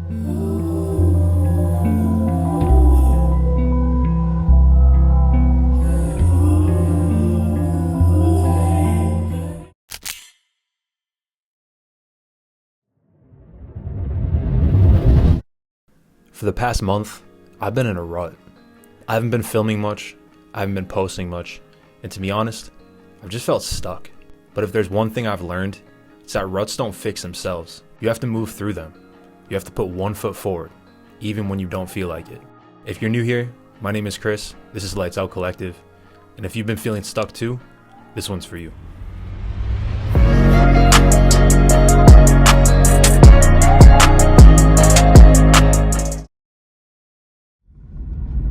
For the past month, I've been in a rut. I haven't been filming much, I haven't been posting much, and to be honest, I've just felt stuck. But if there's one thing I've learned, it's that ruts don't fix themselves. You have to move through them. You have to put one foot forward, even when you don't feel like it. If you're new here, my name is Chris, this is Lights Out Collective, and if you've been feeling stuck too, this one's for you.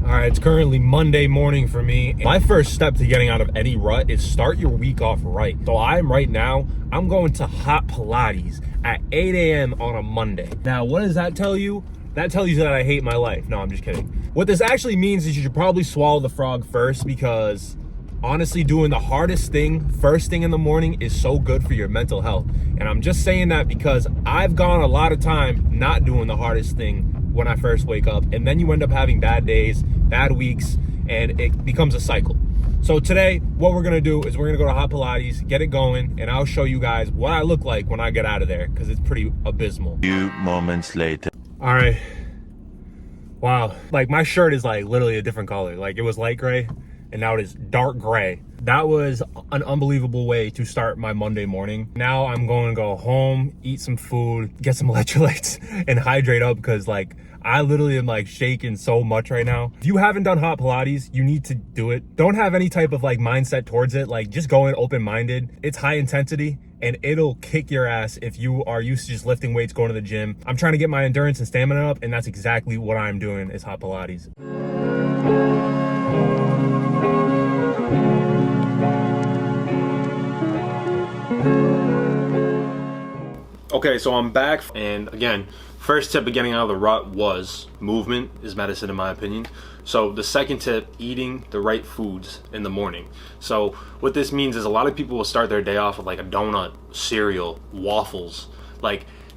Alright, it's currently Monday morning for me. My first step to getting out of any rut is start your week off right. So I'm going to hot Pilates at 8 a.m. on a Monday. Now, what does that tell you? That tells you that I hate my life. No, I'm just kidding. What this actually means is you should probably swallow the frog first, because honestly, doing the hardest thing first thing in the morning is so good for your mental health. And I'm just saying that because I've gone a lot of time not doing the hardest thing when I first wake up, and then you end up having bad days, bad weeks, and it becomes a cycle. So today, what we're gonna do is we're gonna go to hot Pilates, get it going, and I'll show you guys what I look like when I get out of there, because it's pretty abysmal. Few moments later. All right. Wow. Like, my shirt is like literally a different color. Like, it was light gray, and now it is dark gray. That was an unbelievable way to start my Monday morning. Now I'm going to go home, eat some food, get some electrolytes, and hydrate up, because like I literally am like shaking so much right now. If you haven't done hot Pilates, you need to do it. Don't have any type of like mindset towards it. Like, just go in open-minded. It's high intensity and it'll kick your ass if you are used to just lifting weights, going to the gym. I'm trying to get my endurance and stamina up, and that's exactly what I'm doing is hot Pilates. Okay, so I'm back, and again, first tip of getting out of the rut was movement is medicine, in my opinion. So the second tip, eating the right foods in the morning. So what this means is a lot of people will start their day off with like a donut, cereal, waffles,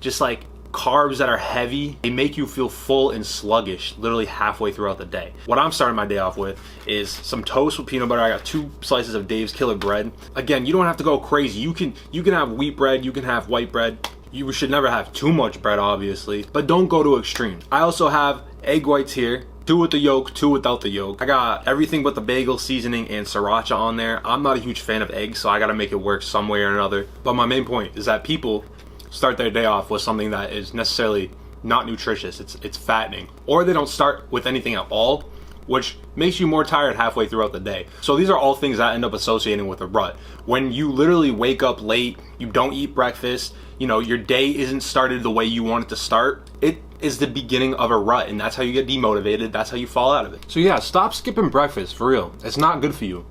just like carbs that are heavy. They make you feel full and sluggish literally halfway throughout the day. What I'm starting my day off with is some toast with peanut butter. I got 2 slices of Dave's Killer bread. Again, you don't have to go crazy. You can have wheat bread, you can have white bread. You should never have too much bread, obviously, but don't go to extremes. I also have egg whites here, 2 with the yolk, 2 without the yolk. I got everything but the bagel seasoning and sriracha on there. I'm not a huge fan of eggs, so I gotta make it work some way or another. But my main point is that people start their day off with something that is necessarily not nutritious. It's fattening, or they don't start with anything at all, which makes you more tired halfway throughout the day. So these are all things that I end up associating with a rut. When you literally wake up late, you don't eat breakfast, you know, your day isn't started the way you want it to start, it is the beginning of a rut, and that's how you get demotivated, that's how you fall out of it. So yeah, stop skipping breakfast, for real. It's not good for you.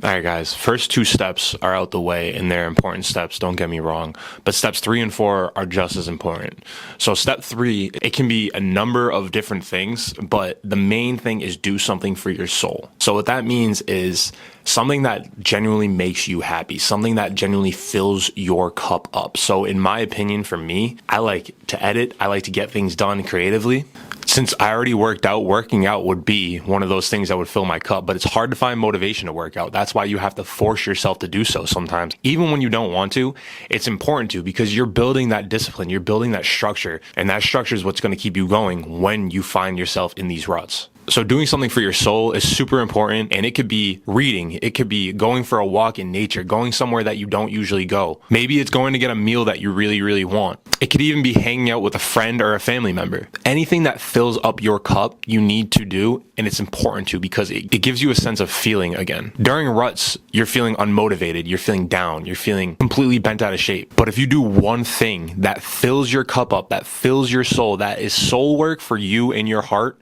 Alright guys, first 2 steps are out the way, and they're important steps, don't get me wrong, but steps 3 and 4 are just as important. So step 3, it can be a number of different things, but the main thing is do something for your soul. So what that means is something that genuinely makes you happy, something that genuinely fills your cup up. So in my opinion, for me, I like to edit, I like to get things done creatively. Since I already worked out, working out would be one of those things that would fill my cup, but it's hard to find motivation to work out. That's why you have to force yourself to do so sometimes. Even when you don't want to, it's important to, because you're building that discipline, you're building that structure, and that structure is what's going to keep you going when you find yourself in these ruts. So doing something for your soul is super important, and it could be reading, it could be going for a walk in nature, going somewhere that you don't usually go. Maybe it's going to get a meal that you really, really want. It could even be hanging out with a friend or a family member. Anything that fills up your cup, you need to do, and it's important to, because it gives you a sense of feeling again. During ruts, you're feeling unmotivated, you're feeling down, you're feeling completely bent out of shape. But if you do one thing that fills your cup up, that fills your soul, that is soul work for you and your heart,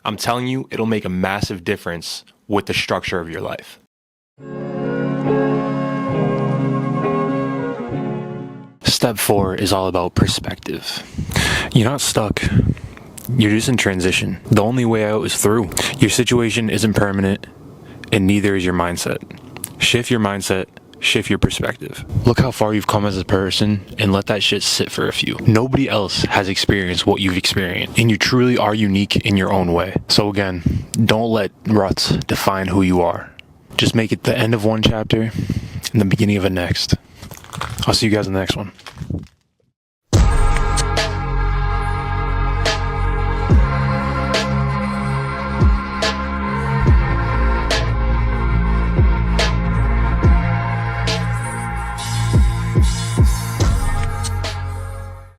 I'm telling you, it'll make a massive difference with the structure of your life. Step 4 is all about perspective. You're not stuck. You're just in transition. The only way out is through. Your situation isn't permanent, and neither is your mindset. Shift your mindset. Shift your perspective. Look how far you've come as a person and let that shit sit for a few. Nobody else has experienced what you've experienced, and you truly are unique in your own way. So again, don't let ruts define who you are. Just make it the end of one chapter and the beginning of a next. I'll see you guys in the next one.